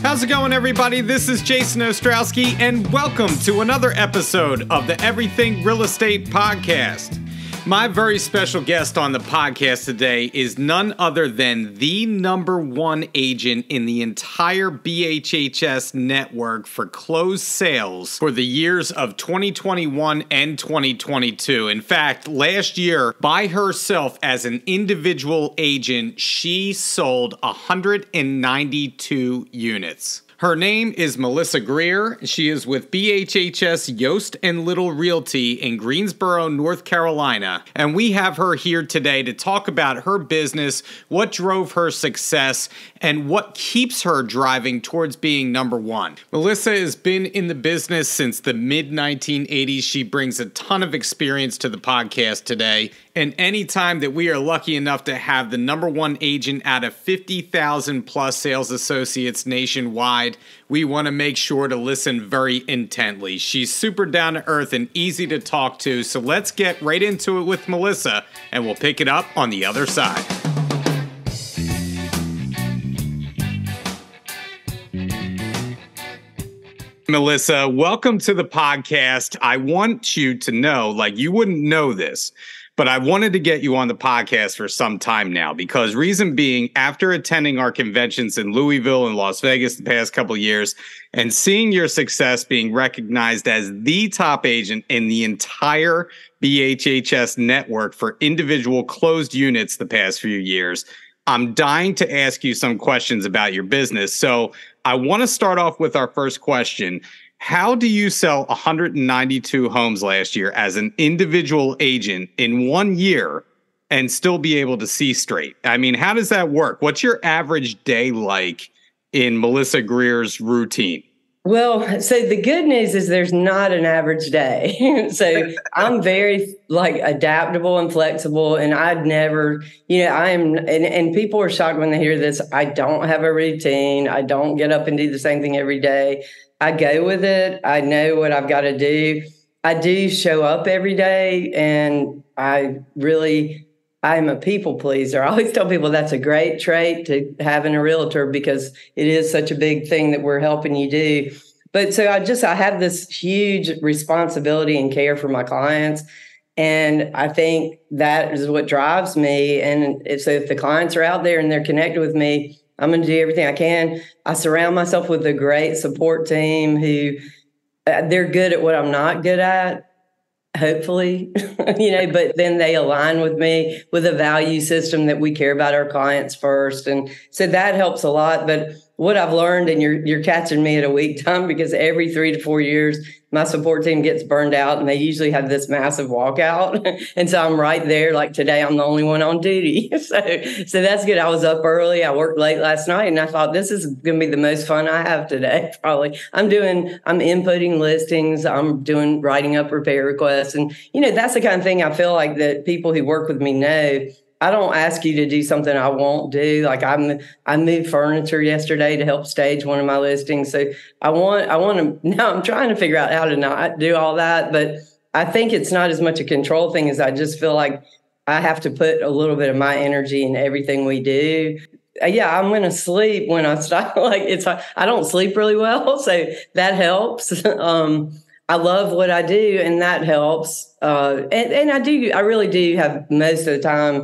How's it going, everybody? This is Jason Ostrowski, and welcome to another episode of the Everything Real Estate Podcast. My very special guest on the podcast today is none other than the number one agent in the entire BHHS network for closed sales for the years of 2021 and 2022. In fact, last year, by herself as an individual agent, she sold 192 units. Her name is Melissa Greer. She is with BHHS Yost and Little Realty in Greensboro, North Carolina. And we have her here today to talk about her business, what drove her success, and what keeps her driving towards being number one. Melissa has been in the business since the mid-1980s. She brings a ton of experience to the podcast today. And anytime that we are lucky enough to have the number one agent out of 50,000 plus sales associates nationwide, we want to make sure to listen very intently. She's super down to earth and easy to talk to. So let's get right into it with Melissa, and we'll pick it up on the other side. Melissa, welcome to the podcast. I want you to know, like, you wouldn't know this, but I wanted to get you on the podcast for some time now, because reason being, after attending our conventions in Louisville and Las Vegas the past couple of years and seeing your success being recognized as the top agent in the entire BHHS network for individual closed units the past few years, I'm dying to ask you some questions about your business. So I want to start off with our first question. How do you sell 192 homes last year as an individual agent in 1 year and still be able to see straight? I mean, how does that work? What's your average day like in Melissa Greer's routine? Well, so the good news is there's not an average day. So I'm very adaptable and flexible, and I'd never, and people are shocked when they hear this. I don't have a routine. I don't get up and do the same thing every day. I go with it. I know what I've got to do. I do show up every day, and I'm a people pleaser. I always tell people that's a great trait to have in a realtor, because it is such a big thing that we're helping you do. But so I have this huge responsibility and care for my clients. And I think that is what drives me. And so if the clients are out there and they're connected with me, I'm going to do everything I can. I surround myself with a great support team who they're good at what I'm not good at, hopefully, but then they align with me with a value system that we care about our clients first. And so that helps a lot. But what I've learned, and you're catching me at a weak time, because every 3 to 4 years, my support team gets burned out, and they usually have this massive walkout. And so I'm right there. Like today, I'm the only one on duty. So that's good. I was up early. I worked late last night, and I thought this is going to be the most fun I have today. Probably. I'm inputting listings. I'm writing up repair requests. And, that's the kind of thing I feel like that people who work with me know. I don't ask you to do something I won't do. Like I moved furniture yesterday to help stage one of my listings. So I want to, now I'm trying to figure out how to not do all that. But I think it's not as much a control thing as I just feel like I have to put a little bit of my energy in everything we do. Yeah, I'm going to sleep when I stop. I don't sleep really well. So that helps. I love what I do, and that helps. And I really do have most of the time.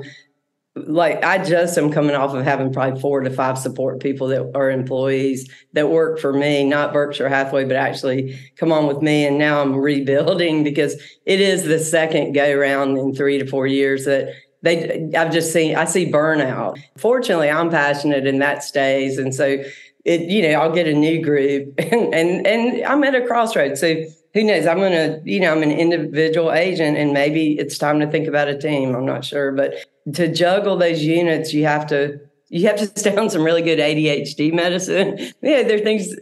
I just am coming off of having probably 4 to 5 support people that are employees that work for me, not Berkshire Hathaway, but actually come on with me. And now I'm rebuilding, because it is the second go round in 3 to 4 years that I see burnout. Fortunately, I'm passionate, and that stays. And so I'll get a new group, and I'm at a crossroads. So who knows? I'm an individual agent, and maybe it's time to think about a team. I'm not sure, but to juggle those units, you have to stay on some really good ADHD medicine. Yeah, there are things,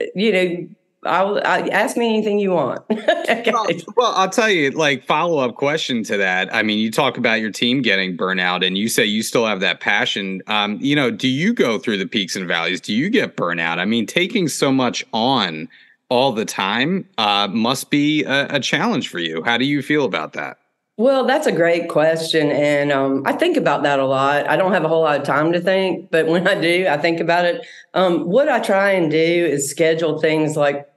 I ask me anything you want. Okay. Well, I'll tell you, follow-up question to that. I mean, you talk about your team getting burnout, and you say you still have that passion. Do you go through the peaks and valleys? Do you get burnout? I mean, taking so much on all the time must be a challenge for you. How do you feel about that? Well, that's a great question. And I think about that a lot. I don't have a whole lot of time to think, but when I do, I think about it. What I try and do is schedule things like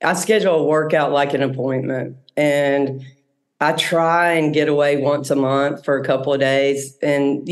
I schedule a workout like an appointment. And I try and get away once a month for a couple of days. And,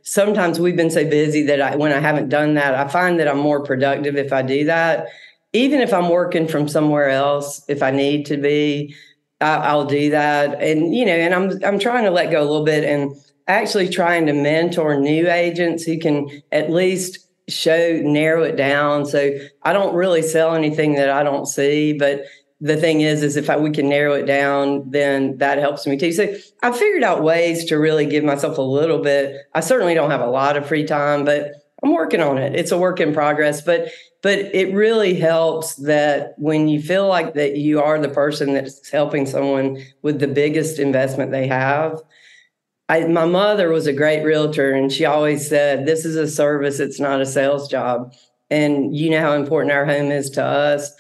sometimes we've been so busy that when I haven't done that, I find that I'm more productive if I do that. Even if I'm working from somewhere else, if I need to be, I'll do that. And I'm trying to let go a little bit and actually trying to mentor new agents who can at least narrow it down. So I don't really sell anything that I don't see, but the thing is if we can narrow it down, then that helps me too. So I figured out ways to really give myself a little bit. I certainly don't have a lot of free time, but I'm working on it. It's a work in progress, but it really helps that when you feel like that you are the person that's helping someone with the biggest investment they have. My mother was a great realtor, and she always said, this is a service. It's not a sales job. And you know how important our home is to us.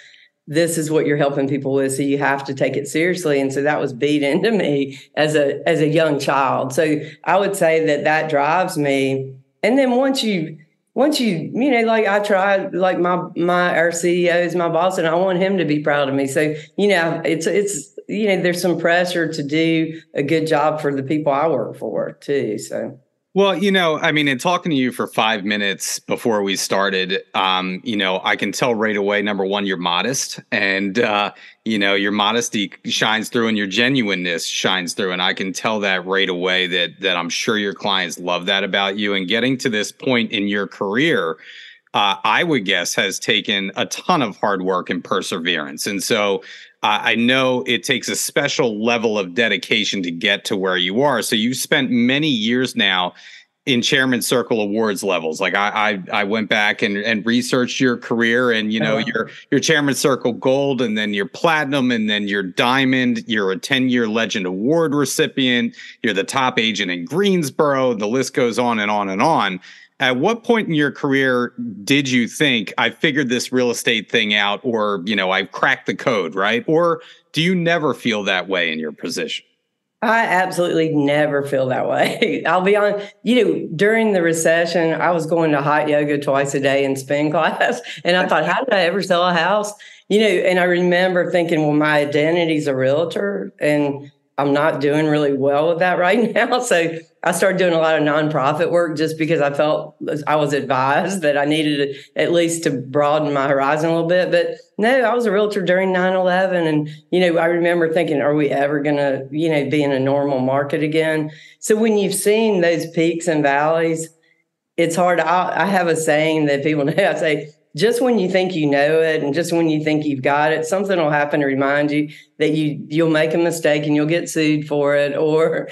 This is what you're helping people with. So you have to take it seriously. And so that was beat into me as a young child. So I would say that drives me. And then once you, like I try, like our CEO is my boss, and I want him to be proud of me. So, it's there's some pressure to do a good job for the people I work for too. So. Well, in talking to you for 5 minutes before we started, I can tell right away, number one, you're modest, and, your modesty shines through and your genuineness shines through. And I can tell that right away that I'm sure your clients love that about you. And getting to this point in your career, I would guess, has taken a ton of hard work and perseverance. And so I know it takes a special level of dedication to get to where you are. So you've spent many years now in Chairman Circle Awards levels. Like I went back and researched your career, and your Chairman Circle Gold, and then your Platinum, and then your Diamond. You're a 10-year Legend Award recipient. You're the top agent in Greensboro. The list goes on and on and on. At what point in your career did you think, I figured this real estate thing out, or, I've cracked the code, right? Or do you never feel that way in your position? I absolutely never feel that way. I'll be honest, during the recession, I was going to hot yoga twice a day in spin class. And I thought, how did I ever sell a house? And I remember thinking, well, my identity's a realtor, and I'm not doing really well with that right now. So I started doing a lot of nonprofit work just because I felt I was advised that I needed at least to broaden my horizon a little bit. But no, I was a realtor during 9/11. And, I remember thinking, are we ever going to, be in a normal market again? So when you've seen those peaks and valleys, it's hard. I have a saying that people know. I say, just when you think you know it, and just when you think you've got it, something will happen to remind you that you'll make a mistake and you'll get sued for it, or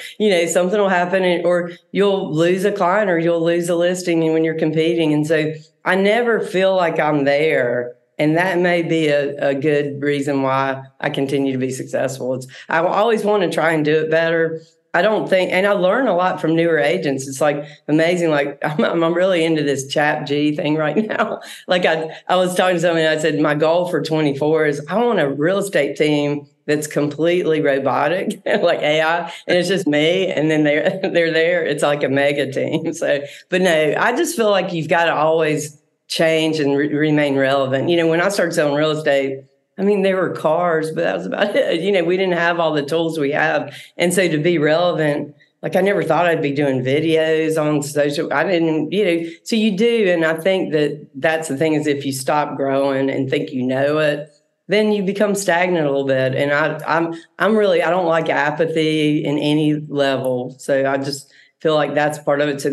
something will happen, or you'll lose a client, or you'll lose a listing when you're competing. And so I never feel like I'm there, and that may be a good reason why I continue to be successful. I always want to try and do it better. I don't think, and I learn a lot from newer agents. It's like amazing. Like I'm really into this Chat G thing right now. Like I was talking to somebody, and I said, my goal for 24 is I want a real estate team that's completely robotic, like AI, and it's just me. And then they're there. It's like a mega team. So, but no, I just feel like you've got to always change and remain relevant. When I started selling real estate, there were cars, but that was about it. We didn't have all the tools we have. And so to be relevant, like I never thought I'd be doing videos on social. I didn't, so you do. And I think that's the thing, is if you stop growing and think you know it, then you become stagnant a little bit. And I don't like apathy in any level. So I just feel like that's part of it. So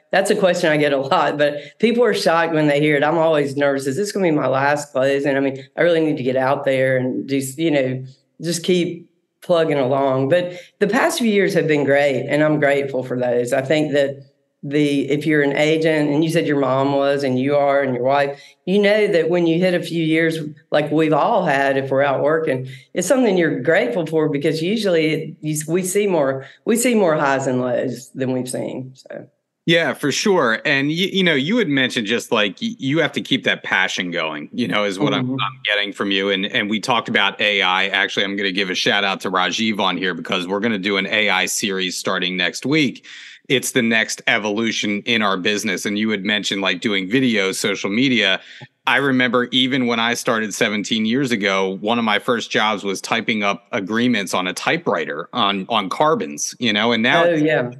that's a question I get a lot, but people are shocked when they hear it. I'm always nervous. Is this going to be my last closing? I really need to get out there and just keep plugging along. But the past few years have been great, and I'm grateful for those. I think that if you're an agent, and you said your mom was, and you are, and your wife, that when you hit a few years like we've all had, if we're out working, it's something you're grateful for, because usually we see more highs and lows than we've seen. So. Yeah, for sure. And you had mentioned just like you have to keep that passion going, is what I'm getting from you. And we talked about AI. Actually, I'm going to give a shout out to Rajiv on here because we're going to do an AI series starting next week. It's the next evolution in our business. And you had mentioned like doing videos, social media. I remember even when I started 17 years ago, one of my first jobs was typing up agreements on a typewriter on carbons, and now Oh, yeah.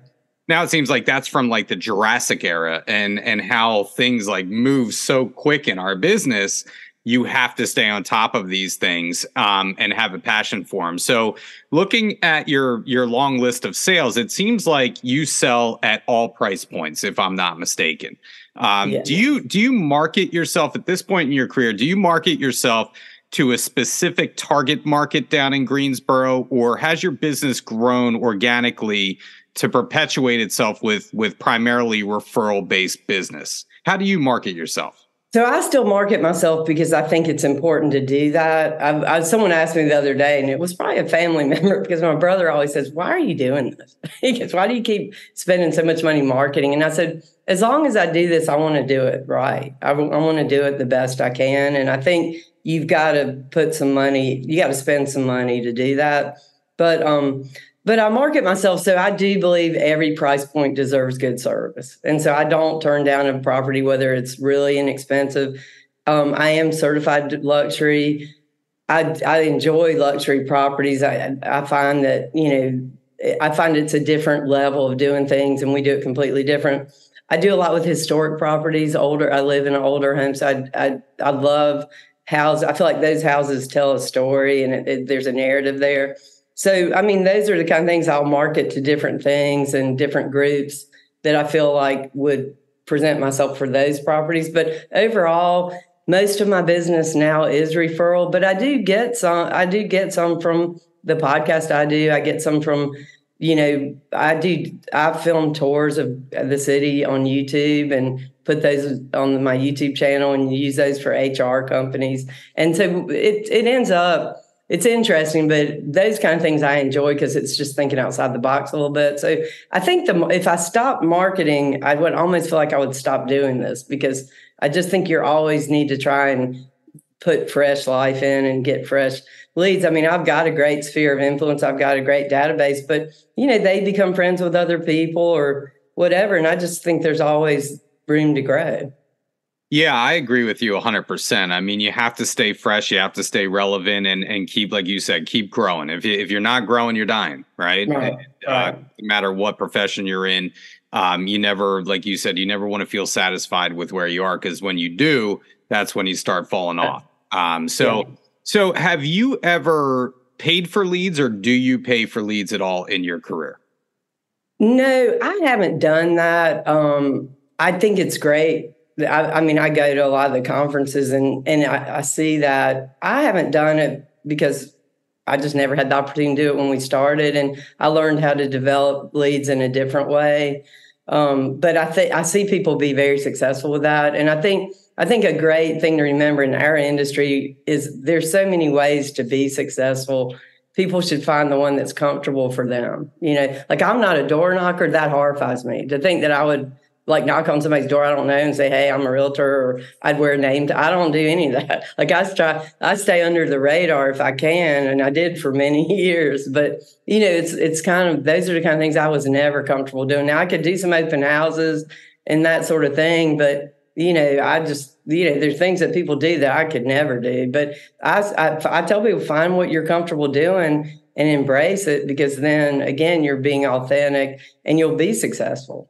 now it seems like that's from like the Jurassic era and how things like move so quick in our business. You have to stay on top of these things and have a passion for them. So looking at your long list of sales, it seems like you sell at all price points, if I'm not mistaken. Yeah. Do you market yourself at this point in your career? Do you market yourself to a specific target market down in Greensboro, or has your business grown organically to perpetuate itself with primarily referral based business? How do you market yourself? So I still market myself because I think it's important to do that. Someone asked me the other day, and it was probably a family member, because my brother always says, "Why are you doing this?" He goes, "Why do you keep spending so much money marketing?" And I said, as long as I do this, I want to do it right. I want to do it the best I can. And I think you've got to put some money, you got to spend some money to do that. But I market myself, so I do believe every price point deserves good service. And so I don't turn down a property, whether it's really inexpensive. I am certified luxury. I enjoy luxury properties. I find that, I find it's a different level of doing things, and we do it completely different. I do a lot with historic properties, older. I live in an older home, so I love houses. I feel like those houses tell a story, and there's a narrative there. So, I mean, those are the kind of things I'll market to different things and different groups that I feel like would present myself for those properties. But overall, most of my business now is referral, but I do get some from the podcast I do. I get some from, I film tours of the city on YouTube and put those on my YouTube channel and use those for HR companies. And so it ends up, it's interesting, but those kind of things I enjoy because it's just thinking outside the box a little bit. So I think if I stopped marketing, I would almost feel like I would stop doing this, because I just think you always need to try and put fresh life in and get fresh leads. I mean, I've got a great sphere of influence. I've got a great database, but, they become friends with other people or whatever. And I just think there's always room to grow. Yeah, I agree with you 100%. I mean, you have to stay fresh, you have to stay relevant and keep, like you said, keep growing. If you're not growing, you're dying, right? Right. No matter what profession you're in, you never, like you said, you never want to feel satisfied with where you are, because when you do, that's when you start falling off. So have you ever paid for leads, or do you pay for leads at all in your career? No, I haven't done that. I think it's great. I mean, I go to a lot of the conferences and I see that. I haven't done it because I just never had the opportunity to do it when we started. And I learned how to develop leads in a different way. But I see people be very successful with that. And I think a great thing to remember in our industry is there's so many ways to be successful. People should find the one that's comfortable for them. Like, I'm not a door knocker. That horrifies me, to think that I would like knock on somebody's door I don't know and say, "Hey, I'm a realtor," or I'd wear a name. I don't do any of that. Like, I stay under the radar if I can, and I did for many years. But it's kind of, those are the kind of things I was never comfortable doing. Now I could do some open houses and that sort of thing, but I just there's things that people do that I could never do. But I tell people, find what you're comfortable doing and embrace it, because then again, you're being authentic and you'll be successful.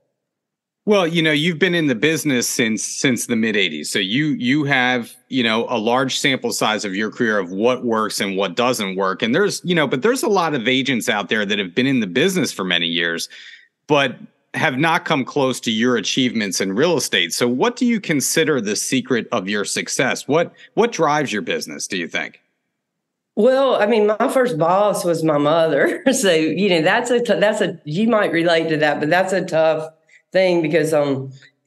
Well, you've been in the business since the mid 80s. So you have, a large sample size of your career of what works and what doesn't work. And but there's a lot of agents out there that have been in the business for many years, but have not come close to your achievements in real estate. So what do you consider the secret of your success? What drives your business, do you think? Well, I mean, my first boss was my mother. So, that's you might relate to that, but that's a tough thing, because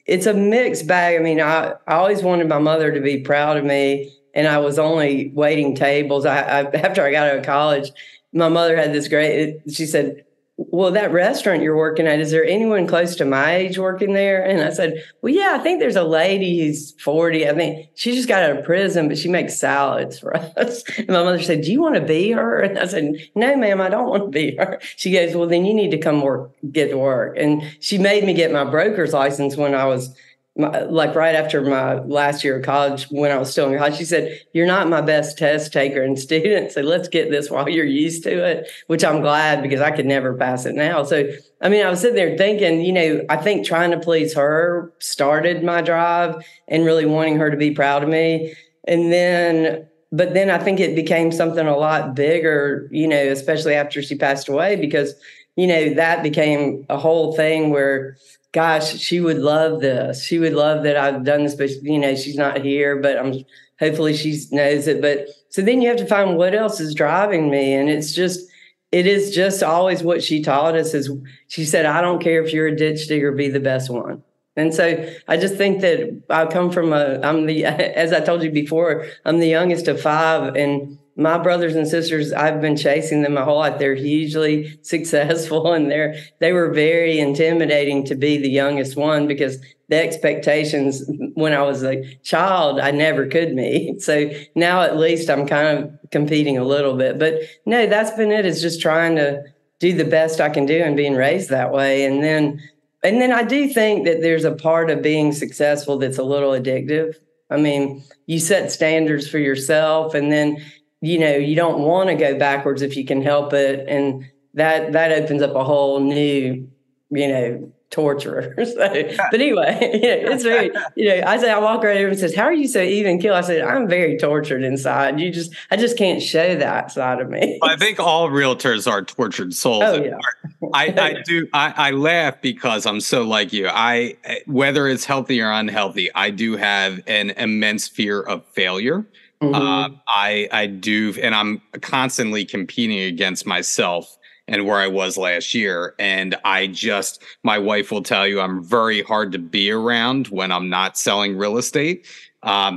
it's a mixed bag. I mean, I always wanted my mother to be proud of me, and I was only waiting tables. I after I got out of college, my mother had this great. She said, well, that restaurant you're working at, is there anyone close to my age working there? And I said, well, yeah, I think there's a lady who's 40. I think she just got out of prison, but she makes salads for us. And my mother said, do you want to be her? And I said, no, ma'am, I don't want to be her. She goes, well, then you need to come get to work. And she made me get my broker's license when I was like right after my last year of college, when I was still in college. She said, you're not my best test taker and student, so let's get this while you're used to it, which I'm glad, because I could never pass it now. So, I mean, I was sitting there thinking, I think trying to please her started my drive and really wanting her to be proud of me. But then I think it became something a lot bigger, especially after she passed away, because, that became a whole thing where, gosh, she would love this. She would love that I've done this, but she's not here, but hopefully she knows it. But so then you have to find what else is driving me. And it is just always what she taught us is, she said, I don't care if you're a ditch digger, be the best one. And so I just think that I come from as I told you before, I'm the youngest of 5, and my brothers and sisters, I've been chasing them my whole life. They're hugely successful, and they were very intimidating to be the youngest one, because the expectations when I was a child, I never could meet. So now at least I'm kind of competing a little bit. But no, that's been it. It's just trying to do the best I can do and being raised that way. And then I do think that there's a part of being successful that's a little addictive. I mean, you set standards for yourself, and then you don't want to go backwards if you can help it. And that opens up a whole new, torturer. So, but anyway, it's very, I walk right over and says, how are you so even keel? I said, I'm very tortured inside. I just can't show that side of me. I think all realtors are tortured souls. Oh, yeah. I laugh because I'm so like you. Whether it's healthy or unhealthy, I do have an immense fear of failure. Mm-hmm. I do, and I'm constantly competing against myself and where I was last year. And my wife will tell you I'm very hard to be around when I'm not selling real estate,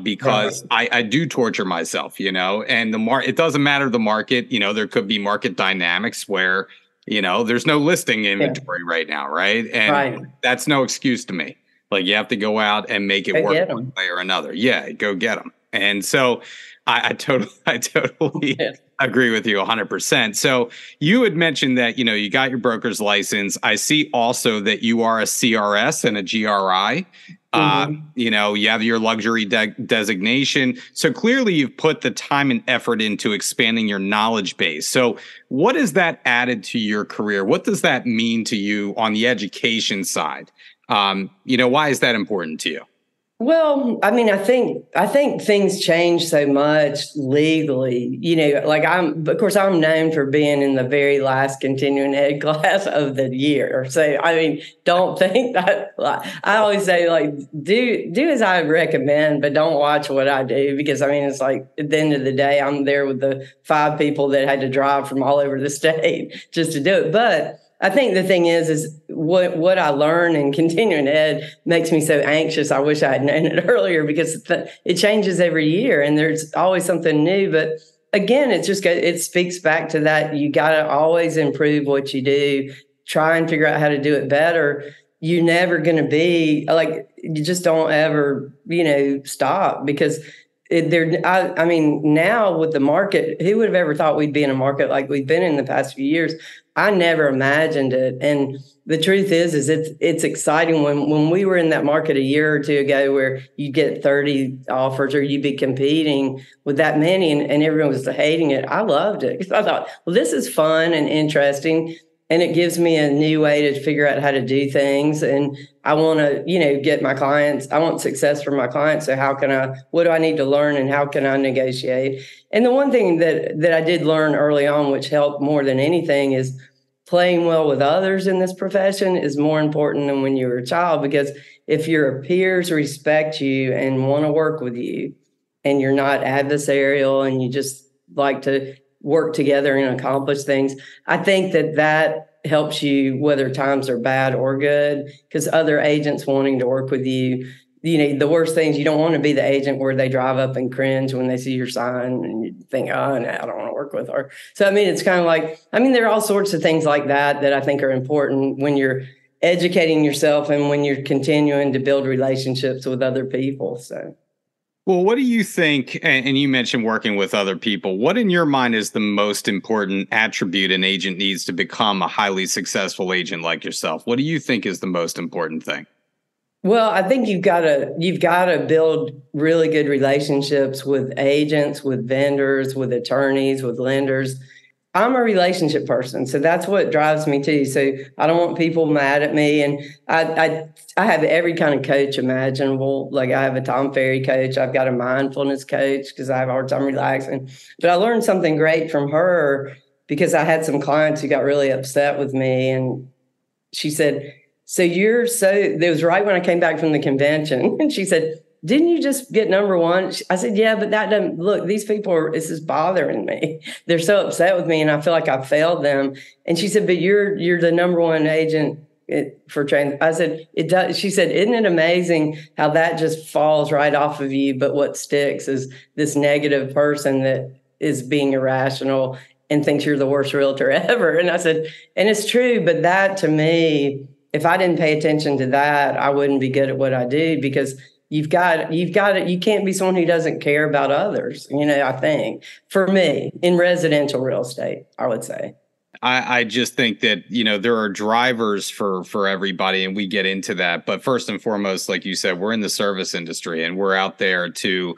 because I do torture myself, and it doesn't matter the market, there could be market dynamics where, there's no listing inventory right now. Right. And that's no excuse to me. Like, you have to go out and make it work one way or another. Yeah. Go get them. And so I totally agree with you 100%. So you had mentioned that, you got your broker's license. I see also that you are a CRS and a GRI. Mm-hmm. You have your luxury designation. So clearly you've put the time and effort into expanding your knowledge base. So what has that added to your career? What does that mean to you on the education side? Why is that important to you? Well, I mean, I think things change so much legally, like I'm known for being in the very last continuing ed class of the year. So, I mean, don't think that, I always say, like, do as I recommend, but don't watch what I do, because I mean, it's like at the end of the day, I'm there with the 5 people that had to drive from all over the state just to do it. But I think the thing is what I learn in continuing ed makes me so anxious. I wish I had known it earlier, because it changes every year and there's always something new. But again, it speaks back to that. You got to always improve what you do, try and figure out how to do it better. You're never going to be like, you just don't ever, stop, because I mean, now with the market, who would have ever thought we'd be in a market like we've been in the past few years? I never imagined it. And the truth is it's exciting. When we were in that market a year or two ago, where you get 30 offers or you'd be competing with that many, and everyone was hating it, I loved it, because I thought, well, this is fun and interesting. And it gives me a new way to figure out how to do things. And I want to, get my clients. I want success for my clients. So what do I need to learn, and how can I negotiate? And the one thing that I did learn early on, which helped more than anything, is playing well with others in this profession is more important than when you were a child. Because if your peers respect you and want to work with you, and you're not adversarial, and you just like to work together and accomplish things, I think that helps you whether times are bad or good, because other agents wanting to work with you, the worst things, you don't want to be the agent where they drive up and cringe when they see your sign and you think, oh, no, I don't want to work with her. So, I mean, it's kind of like, there are all sorts of things like that I think are important when you're educating yourself and when you're continuing to build relationships with other people. So. Well, what do you think, and you mentioned working with other people, what in your mind is the most important attribute an agent needs to become a highly successful agent like yourself? What do you think is the most important thing? Well, I think you've got to build really good relationships with agents, with vendors, with attorneys, with lenders. I'm a relationship person, so that's what drives me too. So I don't want people mad at me, and I have every kind of coach imaginable. Like I have a Tom Ferry coach, I've got a mindfulness coach because I have a hard time relaxing. But I learned something great from her because I had some clients who got really upset with me, and she said, it was right when I came back from the convention. And she said, didn't you just get number one? I said, yeah, but that doesn't look, these people this is bothering me. They're so upset with me and I feel like I failed them. And she said, but you're the number one agent for training. I said, it does. She said, isn't it amazing how that just falls right off of you? But what sticks is this negative person that is being irrational and thinks you're the worst realtor ever. And I said, and it's true, but that to me, if I didn't pay attention to that, I wouldn't be good at what I do because you can't be someone who doesn't care about others. I think for me in residential real estate, I would say. I just think that, there are drivers for everybody and we get into that. But first and foremost, like you said, we're in the service industry and we're out there to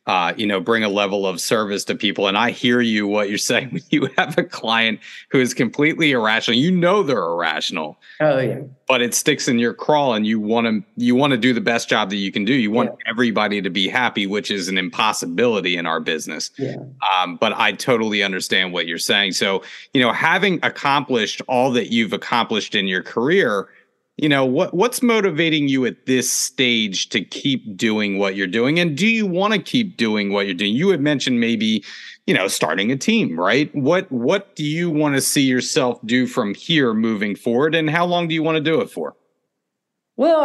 bring a level of service to people. And I hear what you're saying when you have a client who is completely irrational. They're irrational. Oh yeah. But it sticks in your craw and you want to do the best job that you can do. You want everybody to be happy, which is an impossibility in our business. Yeah. But I totally understand what you're saying. So, having accomplished all that you've accomplished in your career, what's motivating you at this stage to keep doing what you're doing? And do you want to keep doing what you're doing? You had mentioned maybe, starting a team, right? What do you want to see yourself do from here moving forward? And how long do you want to do it for? Well,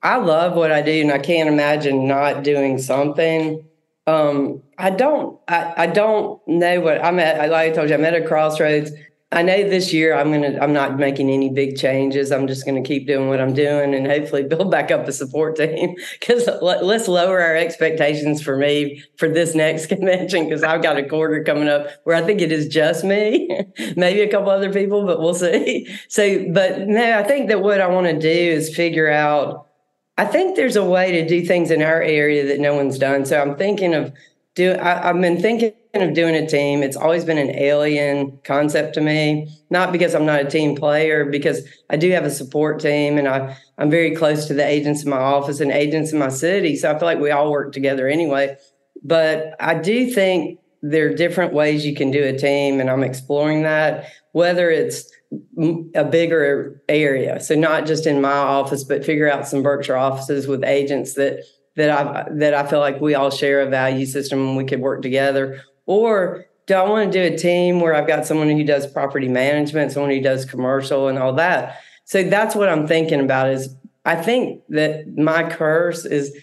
I love what I do and I can't imagine not doing something. I don't know what I'm at. Like I told you, I'm at a crossroads. I know this year I'm not making any big changes. I'm just going to keep doing what I'm doing and hopefully build back up a support team because let's lower our expectations for me for this next convention because I've got a quarter coming up where I think it is just me, maybe a couple other people, but we'll see. But no, I think that what I want to do is figure out, I think there's a way to do things in our area that no one's done. So I'm thinking of I've been thinking of doing a team. It's always been an alien concept to me, not because I'm not a team player, because I do have a support team and I'm very close to the agents in my office and agents in my city. So I feel like we all work together anyway. But I do think there are different ways you can do a team, and I'm exploring that, whether it's a bigger area. So not just in my office, but figure out some Berkshire offices with agents that I feel like we all share a value system and we could work together. Or do I want to do a team where I've got someone who does property management, someone who does commercial and all that? So that's what I'm thinking about is I think that my curse is,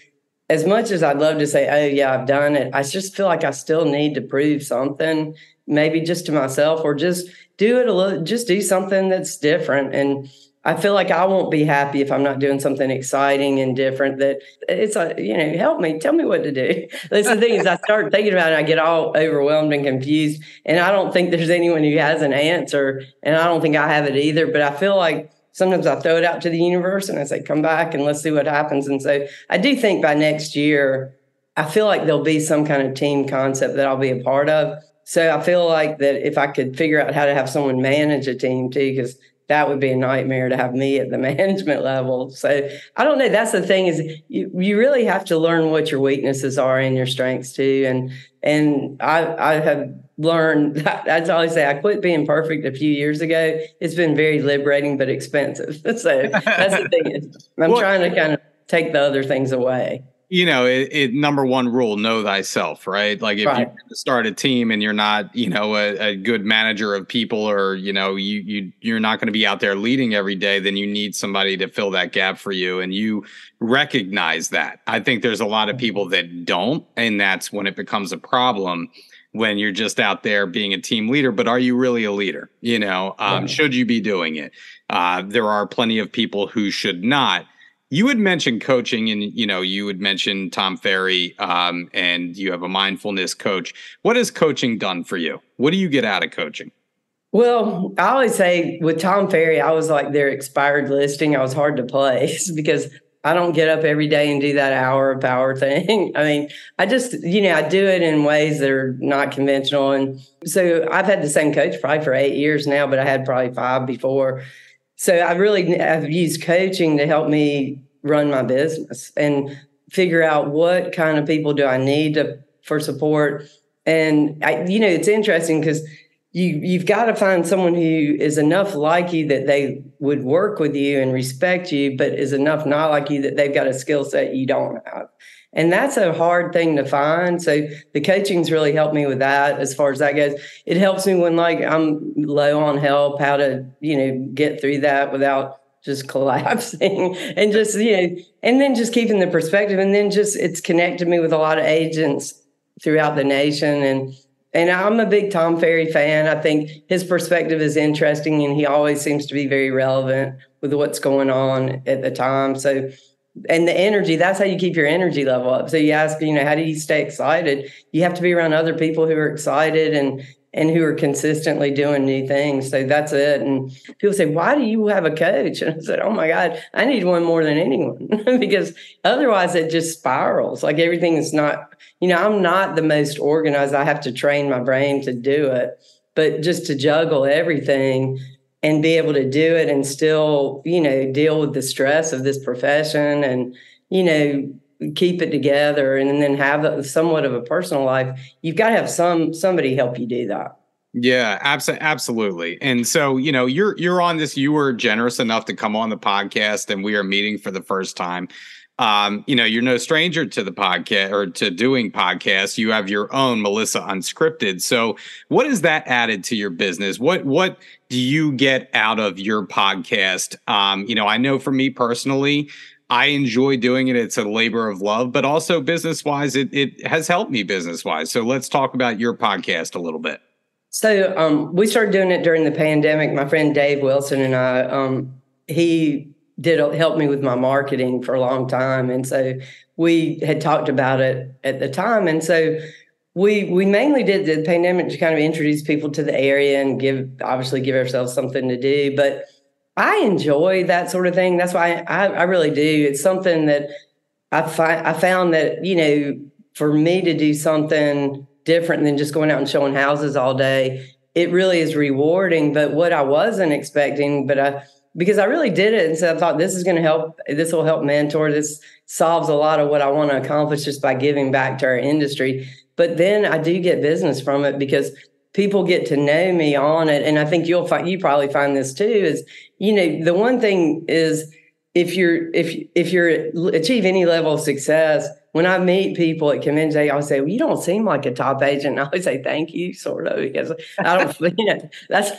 as much as I'd love to say, oh yeah, I've done it, I just feel like I still need to prove something, maybe just to myself or just do something that's different. And I feel like I won't be happy if I'm not doing something exciting and different. That it's help me, tell me what to do. That's the thing is I start thinking about it, I get all overwhelmed and confused, and I don't think there's anyone who has an answer, and I don't think I have it either. But I feel like sometimes I throw it out to the universe and I say, come back and let's see what happens. And so I do think by next year, I feel like there'll be some kind of team concept that I'll be a part of. So I feel like that if I could figure out how to have someone manage a team too, because that would be a nightmare to have me at the management level. So I don't know. That's the thing is you really have to learn what your weaknesses are and your strengths too. And I have learned, that's all I say. I quit being perfect a few years ago. It's been very liberating, but expensive. So that's the thing. I'm trying to kind of take the other things away. number one rule, know thyself, right? Like if Right. you start a team and you're not, a good manager of people, or, you're not going to be out there leading every day, then you need somebody to fill that gap for you. And you recognize that. I think there's a lot of people that don't, and that's when it becomes a problem, when you're just out there being a team leader. But are you really a leader? Right. Should you be doing it? There are plenty of people who should not. You had mentioned coaching, and you had mentioned Tom Ferry, and you have a mindfulness coach. What has coaching done for you? What do you get out of coaching? Well, I always say with Tom Ferry, I was like their expired listing. I was hard to place because I don't get up every day and do that hour of power thing. I mean, I just, I do it in ways that are not conventional. And so I've had the same coach probably for 8 years now, but I had probably 5 before. So I've used coaching to help me run my business and figure out what kind of people do I need for support. And it's interesting because you've got to find someone who is enough like you that they would work with you and respect you, but is enough not like you that they've got a skill set you don't have. And that's a hard thing to find. So the coaching's really helped me with that as far as that goes. It helps me when I'm low on help, how to, get through that without just collapsing and just, and then just keeping the perspective. And then it's connected me with a lot of agents throughout the nation. And I'm a big Tom Ferry fan. I think his perspective is interesting, and he always seems to be very relevant with what's going on at the time. So, and the energy, that's how you keep your energy level up. So you ask, how do you stay excited? You have to be around other people who are excited and who are consistently doing new things. So that's it. And people say, why do you have a coach? And I said, oh my God, I need one more than anyone because otherwise it just spirals. Like everything is not, I'm not the most organized. I have to train my brain to do it, but just to juggle everything and be able to do it and still, deal with the stress of this profession and, keep it together and then have somewhat of a personal life. You've got to have somebody help you do that. Yeah, absolutely. And so, you're on this, you were generous enough to come on the podcast, and we are meeting for the first time. You're no stranger to the podcast or to doing podcasts. You have your own Melissa Unscripted. So what has that added to your business? What do you get out of your podcast? I know for me personally, I enjoy doing it. It's a labor of love, but also business-wise, it has helped me business-wise. So let's talk about your podcast a little bit. So we started doing it during the pandemic. My friend Dave Wilson and I, he help me with my marketing for a long time. And so we had talked about it at the time. And so we mainly did the pandemic to kind of introduce people to the area and give ourselves something to do. But I enjoy that sort of thing. That's why I really do. It's something that I found that, for me to do something different than just going out and showing houses all day, it really is rewarding. But what I wasn't expecting, because I really did it. And so I thought this is going to help. This will help mentor. This solves a lot of what I want to accomplish just by giving back to our industry. But then I do get business from it because people get to know me on it. And I think you probably find this too, is, the one thing is if you're achieve any level of success, when I meet people at conventions, I always say, well, you don't seem like a top agent. And I always say, thank you, sort of, because I don't, that's,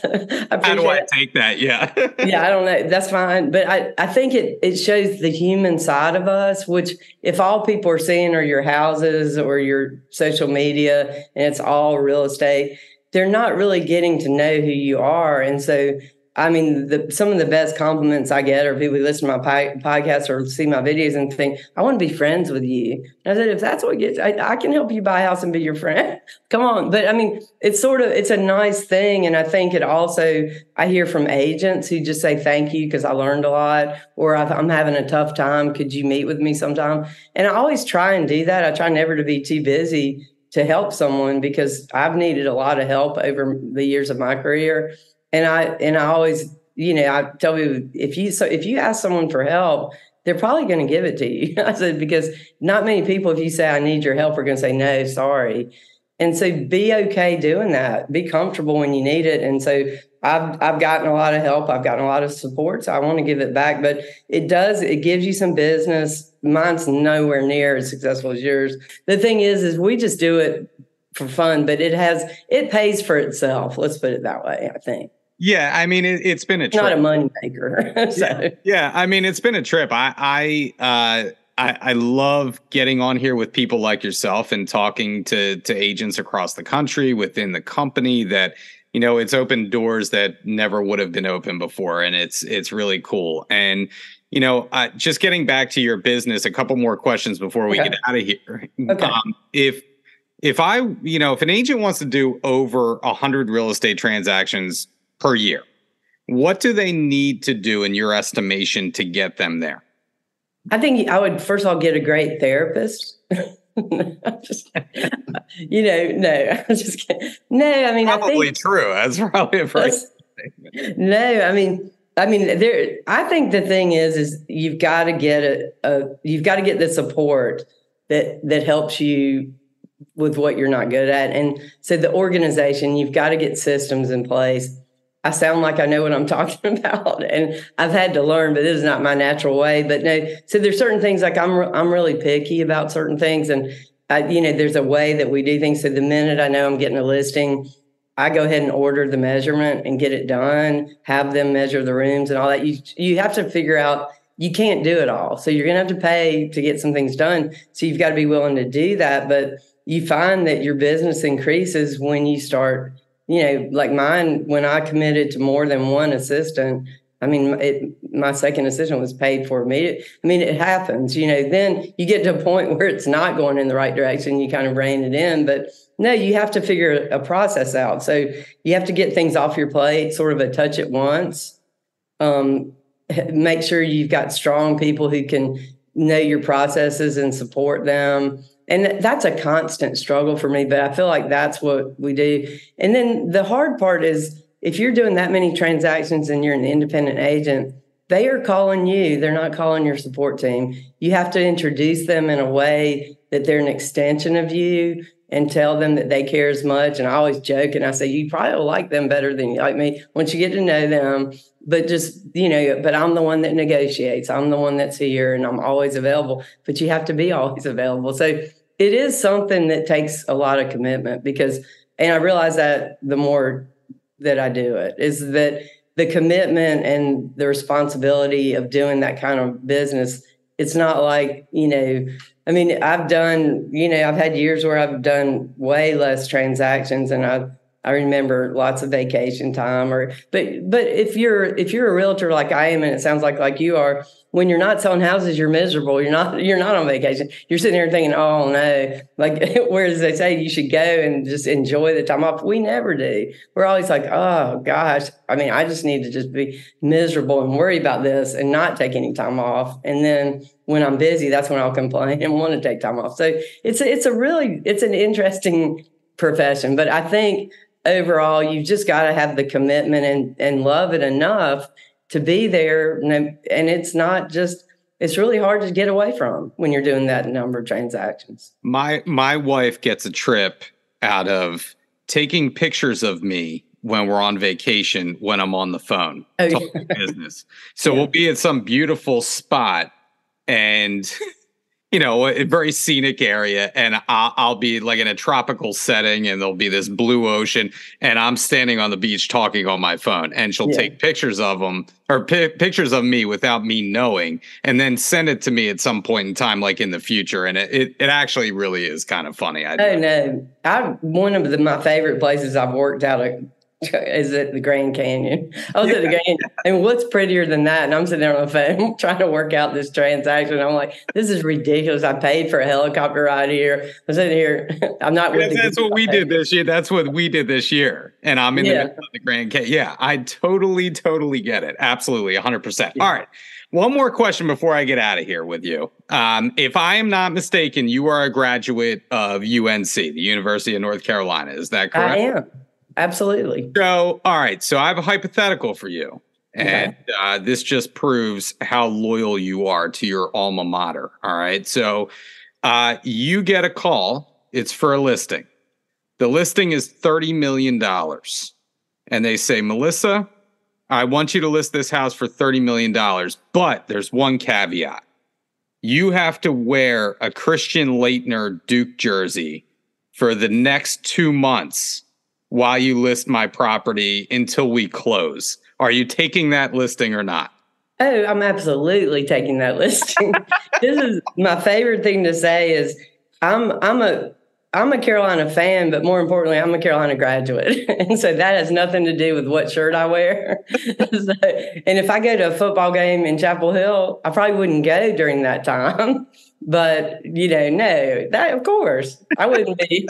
how do I take that? Yeah. Yeah, I don't know. That's fine. But I think it shows the human side of us, which if all people are seeing are your houses or your social media and it's all real estate, they're not really getting to know who you are. And so, I mean, some of the best compliments I get are people who listen to my podcast or see my videos and think, I want to be friends with you. And I said, if that's what gets, I can help you buy a house and be your friend. Come on. But I mean, it's a nice thing. And I think it also, I hear from agents who just say, thank you, because I learned a lot, or I'm having a tough time. Could you meet with me sometime? And I always try and do that. I try never to be too busy to help someone, because I've needed a lot of help over the years of my career. And I always, I tell people, if you ask someone for help, they're probably going to give it to you. I said, because not many people, if you say, I need your help, are going to say, no, sorry. And so be okay doing that. Be comfortable when you need it. And so I've gotten a lot of help. I've gotten a lot of support. So I want to give it back, but it gives you some business. Mine's nowhere near as successful as yours. The thing is we just do it for fun, but it pays for itself. Let's put it that way, I think. Yeah, I mean, it's been a trip. Not a money maker. Yeah, I mean, it's been a trip. I love getting on here with people like yourself and talking to agents across the country within the company that, it's opened doors that never would have been open before. And it's really cool. And, just getting back to your business, a couple more questions before we get out of here. Okay. If an agent wants to do over 100 real estate transactions per year, what do they need to do in your estimation to get them there? I think I would first of all get a great therapist. No, I'm just kidding. No, I mean, probably true. That's probably a first. No, I mean, I think the thing is you've got to get you've got to get the support that helps you with what you're not good at. And so the organization, you've got to get systems in place. I sound like I know what I'm talking about, and I've had to learn, but this is not my natural way. But no, so there's certain things like I'm really picky about certain things, and there's a way that we do things. So the minute I know I'm getting a listing, I go ahead and order the measurement and get it done. Have them measure the rooms and all that. You have to figure out you can't do it all, so you're gonna have to pay to get some things done. So you've got to be willing to do that, but you find that your business increases when you start. Like mine, when I committed to more than one assistant, I mean, my second assistant was paid for immediately. I mean, it happens, then you get to a point where it's not going in the right direction. You kind of rein it in, but no, you have to figure a process out. So you have to get things off your plate, sort of a touch at once. Make sure you've got strong people who can know your processes and support them. And that's a constant struggle for me, but I feel like that's what we do. And then the hard part is if you're doing that many transactions and you're an independent agent, they are calling you. They're not calling your support team. You have to introduce them in a way that they're an extension of you and tell them that they care as much. And I always joke and I say, you probably will like them better than you like me once you get to know them. But but I'm the one that negotiates. I'm the one that's here and I'm always available. But you have to be always available. So it is something that takes a lot of commitment and I realize that the more that I do it, is that the commitment and the responsibility of doing that kind of business, it's not like, I mean, I've had years where I've done way less transactions and I remember lots of vacation time but if you're a realtor like I am, and it sounds like you are, when you're not selling houses, you're miserable. You're not on vacation. You're sitting here thinking, oh no, like whereas they say you should go and just enjoy the time off. We never do. We're always like, oh gosh, I mean, I just need to just be miserable and worry about this and not take any time off. And then when I'm busy, that's when I'll complain and want to take time off. So it's an interesting profession, but I think overall, you've just got to have the commitment and love it enough to be there. And it's really hard to get away from when you're doing that number of transactions. My wife gets a trip out of taking pictures of me when we're on vacation, when I'm on the phone, talking business. So we'll be at some beautiful spot and a very scenic area, and I'll be like in a tropical setting, and there'll be this blue ocean, and I'm standing on the beach talking on my phone, and she'll take pictures of them or pictures of me without me knowing, and then send it to me at some point in time, like in the future. And it actually really is kind of funny. One of my favorite places I've worked out is at the Grand Canyon. I was at the Grand Canyon, and what's prettier than that? And I'm sitting there on the phone trying to work out this transaction. I'm like, this is ridiculous. I paid for a helicopter ride here. I'm sitting here. I'm not. That's what we did this year. That's what we did this year. And I'm in the middle of the Grand Canyon. Yeah, I totally get it. Absolutely, 100%. All right. One more question before I get out of here with you. If I am not mistaken, you are a graduate of UNC, the University of North Carolina. Is that correct? I am. Absolutely. So, all right. So I have a hypothetical for you. And this just proves how loyal you are to your alma mater. All right. So you get a call. It's for a listing. The listing is $30 million. and they say, Melissa, I want you to list this house for $30 million, but there's one caveat. You have to wear a Christian Laettner Duke jersey for the next 2 months while you list my property until we close. Are you taking that listing or not? Oh, I'm absolutely taking that listing. This is my favorite thing to say is I'm a Carolina fan, but more importantly, I'm a Carolina graduate. And so that has nothing to do with what shirt I wear. And if I go to a football game in Chapel Hill, I probably wouldn't go during that time. But, no, that, of course, I wouldn't be.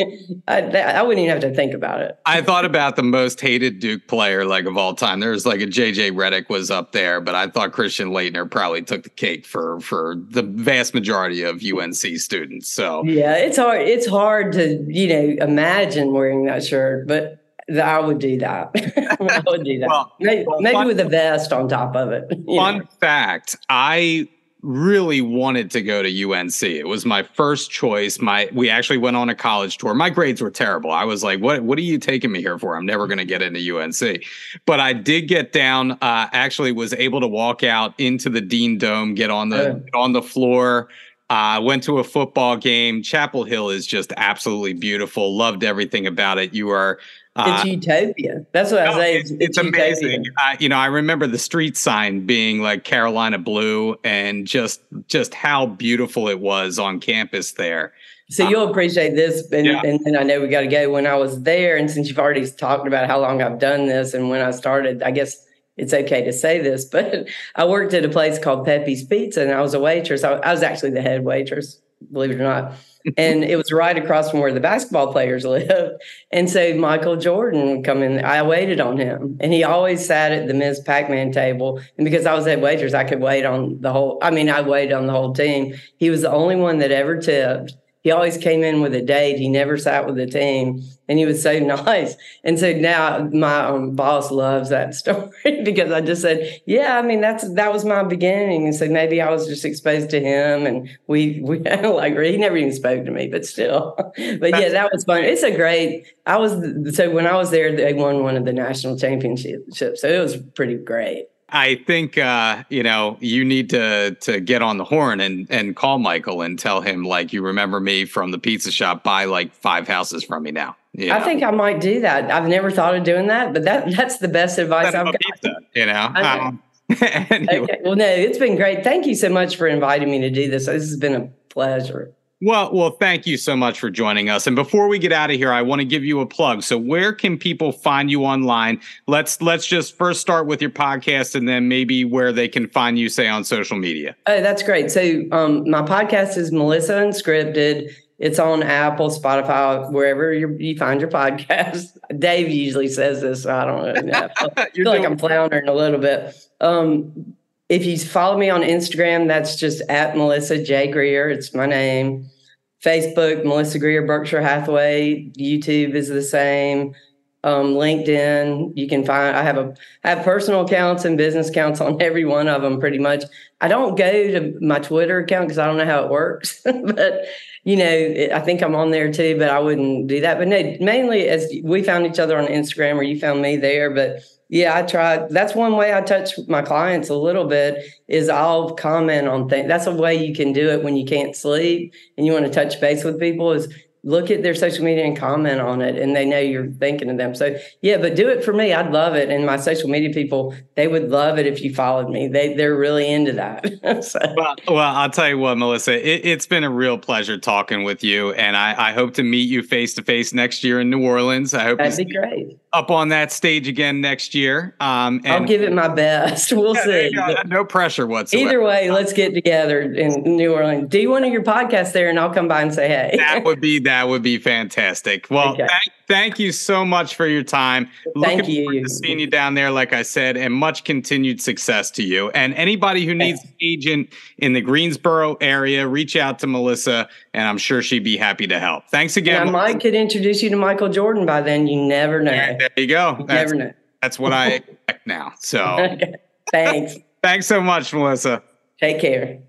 I wouldn't even have to think about it. I thought about the most hated Duke player of all time. There's a JJ Redick was up there, but I thought Christian Laettner probably took the cake for the vast majority of UNC students. So yeah, it's hard. It's hard to imagine wearing that shirt, but I would do that. I would do that. Well, maybe with a vest on top of it. Fun fact: I really wanted to go to UNC. It was my first choice. We actually went on a college tour. My grades were terrible. I was like, what are you taking me here for? I'm never going to get into UNC. But I did get down, actually was able to walk out into the Dean Dome, get on the floor. Went to a football game. Chapel Hill is just absolutely beautiful. Loved everything about it. It's utopia. That's what I say. It's amazing. I remember the street sign being Carolina blue, and just how beautiful it was on campus there. So you'll appreciate this, and I know we got to go. When I was there, and since you've already talked about how long I've done this, and when I started, I guess it's okay to say this, but I worked at a place called Pepe's Pizza, and I was a waitress. I was actually the head waitress, believe it or not. And it was right across from where the basketball players lived. And so Michael Jordan would come in. I waited on him. And he always sat at the Ms. Pac-Man table. And because I was head waitress, I could wait on I waited on the whole team. He was the only one that ever tipped. He always came in with a date. He never sat with the team. And he was so nice. And so now my boss loves that story because I just said, that was my beginning. And so maybe I was just exposed to him, and we he never even spoke to me, but still. But that was fun. It's when I was there, they won one of the national championships. So it was pretty great. I think, you need to get on the horn and call Michael and tell him, you remember me from the pizza shop, buy 5 houses from me now. I think I might do that. I've never thought of doing that, but that's the best advice I've got. Pizza, Anyway. Okay. Well, no, it's been great. Thank you so much for inviting me to do this. This has been a pleasure. Well, thank you so much for joining us. And before we get out of here, I want to give you a plug. So where can people find you online? Let's just first start with your podcast, and then maybe where they can find you, say, on social media. Oh, that's great. So my podcast is Melissa Unscripted. It's on Apple, Spotify, wherever you find your podcast. Dave usually says this, so I don't know. I feel like I'm floundering a little bit. If you follow me on Instagram, that's just at Melissa J. Greer. It's my name. Facebook, Melissa Greer, Berkshire Hathaway. YouTube is the same. LinkedIn, you can find. I have personal accounts and business accounts on every one of them, pretty much. I don't go to my Twitter account because I don't know how it works. But I think I'm on there too. But I wouldn't do that. But no, mainly as we found each other on Instagram, or you found me there. But yeah, I try. That's one way I touch my clients a little bit is I'll comment on things. That's a way you can do it when you can't sleep and you want to touch base with people is look at their social media and comment on it, and they know you're thinking of them. So yeah, but do it for me. I'd love it. And my social media people, they would love it if you followed me. They're really into that. So. Well, I'll tell you what, Melissa, it's been a real pleasure talking with you, and I hope to meet you face to face next year in New Orleans. I hope that'd be great. Up on that stage again next year. And I'll give it my best. We'll see. No pressure whatsoever. Either way, let's get together in New Orleans. Do one of your podcasts there, and I'll come by and say hey. That would be fantastic. Well, okay. Thank you so much for your time. Thank you. Looking forward to seeing you down there, like I said, and much continued success to you. And anybody who needs an agent in the Greensboro area, reach out to Melissa, and I'm sure she'd be happy to help. Thanks again. And I might could introduce you to Michael Jordan by then. You never know. Yeah, there you go. Never know. That's what I expect now. So okay. Thanks. Thanks so much, Melissa. Take care.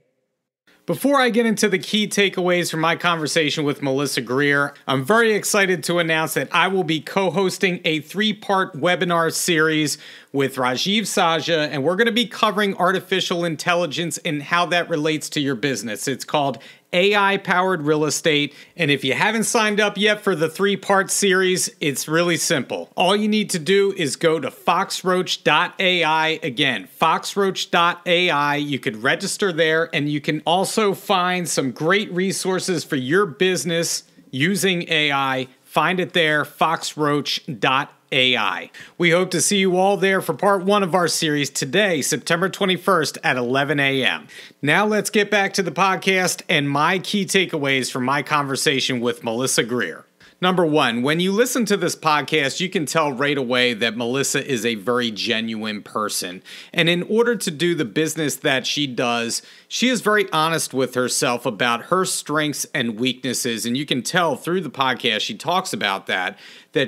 Before I get into the key takeaways from my conversation with Melissa Greer, I'm very excited to announce that I will be co-hosting a 3-part webinar series with Rajiv Sajja, and we're going to be covering artificial intelligence and how that relates to your business. It's called AI-Powered Real Estate, and if you haven't signed up yet for the 3-part series, it's really simple. All you need to do is go to foxroach.ai. Again, foxroach.ai. You could register there, and you can also find some great resources for your business using AI. Find it there, foxroach.ai. We hope to see you all there for part 1 of our series today, September 21st at 11 a.m. Now let's get back to the podcast and my key takeaways from my conversation with Melissa Greer. Number 1, when you listen to this podcast, you can tell right away that Melissa is a very genuine person. And in order to do the business that she does, she is very honest with herself about her strengths and weaknesses. And you can tell through the podcast, she talks about that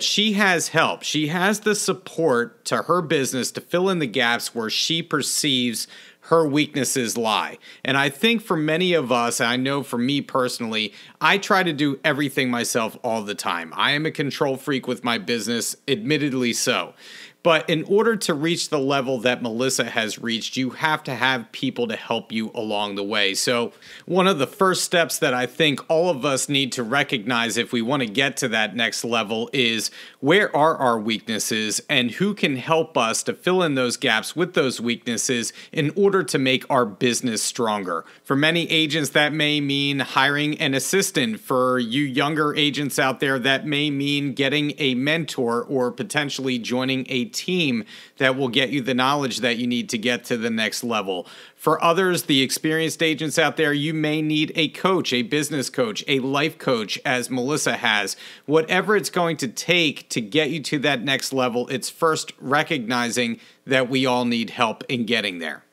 she has help. She has the support to her business to fill in the gaps where she perceives her weaknesses lie. And I think for many of us, I know for me personally, I try to do everything myself all the time. I am a control freak with my business, admittedly so. But in order to reach the level that Melissa has reached, you have to have people to help you along the way. So one of the first steps that I think all of us need to recognize if we want to get to that next level is, where are our weaknesses and who can help us to fill in those gaps with those weaknesses in order to make our business stronger. For many agents, that may mean hiring an assistant. For you younger agents out there, that may mean getting a mentor or potentially joining a team that will get you the knowledge that you need to get to the next level. For others, the experienced agents out there, you may need a coach, a business coach, a life coach, as Melissa has. Whatever it's going to take to get you to that next level, it's first recognizing that we all need help in getting there.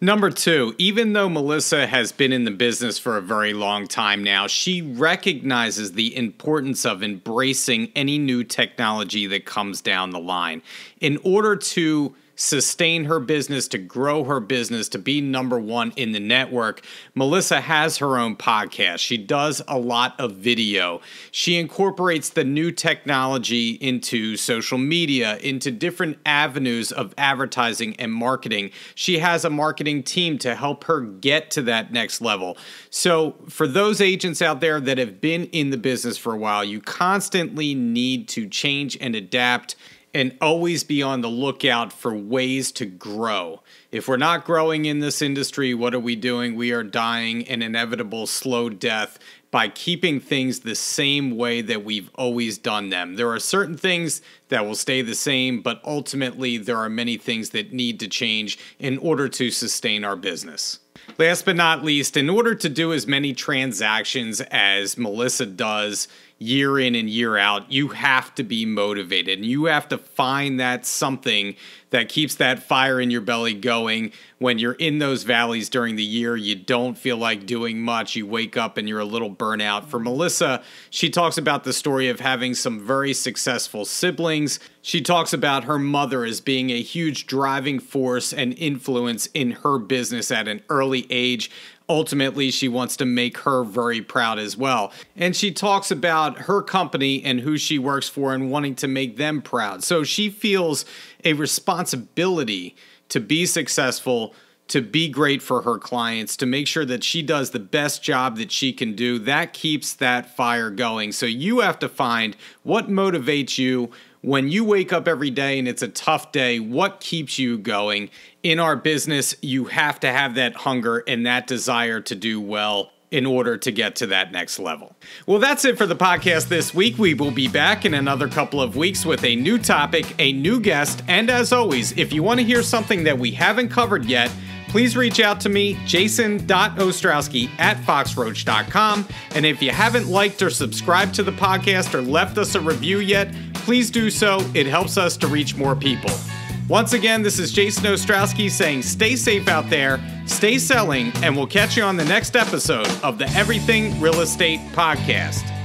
Number 2, even though Melissa has been in the business for a very long time now, she recognizes the importance of embracing any new technology that comes down the line. In order to sustain her business, to grow her business, to be number 1 in the network, Melissa has her own podcast. She does a lot of video. She incorporates the new technology into social media, into different avenues of advertising and marketing. She has a marketing team to help her get to that next level. So for those agents out there that have been in the business for a while, you constantly need to change and adapt and always be on the lookout for ways to grow. If we're not growing in this industry, what are we doing? We are dying an inevitable slow death by keeping things the same way that we've always done them. There are certain things that will stay the same, but ultimately there are many things that need to change in order to sustain our business. Last but not least, in order to do as many transactions as Melissa does year in and year out, you have to be motivated. And you have to find that something that keeps that fire in your belly going. When you're in those valleys during the year, you don't feel like doing much. You wake up and you're a little burnout. For Melissa, she talks about the story of having some very successful siblings. She talks about her mother as being a huge driving force and influence in her business at an early age. Ultimately, she wants to make her very proud as well. And she talks about her company and who she works for and wanting to make them proud. So she feels a responsibility to be successful, to be great for her clients, to make sure that she does the best job that she can do. That keeps that fire going. So you have to find what motivates you when you wake up every day and it's a tough day. What keeps you going? In our business, you have to have that hunger and that desire to do well in order to get to that next level. Well, that's it for the podcast this week. We will be back in another couple of weeks with a new topic, a new guest, and as always, if you want to hear something that we haven't covered yet, please reach out to me, jason.ostrowski@foxroach.com. And if you haven't liked or subscribed to the podcast or left us a review yet, please do so. It helps us to reach more people. Once again, this is Jason Ostrowski saying stay safe out there, stay selling, and we'll catch you on the next episode of the Everything Real Estate Podcast.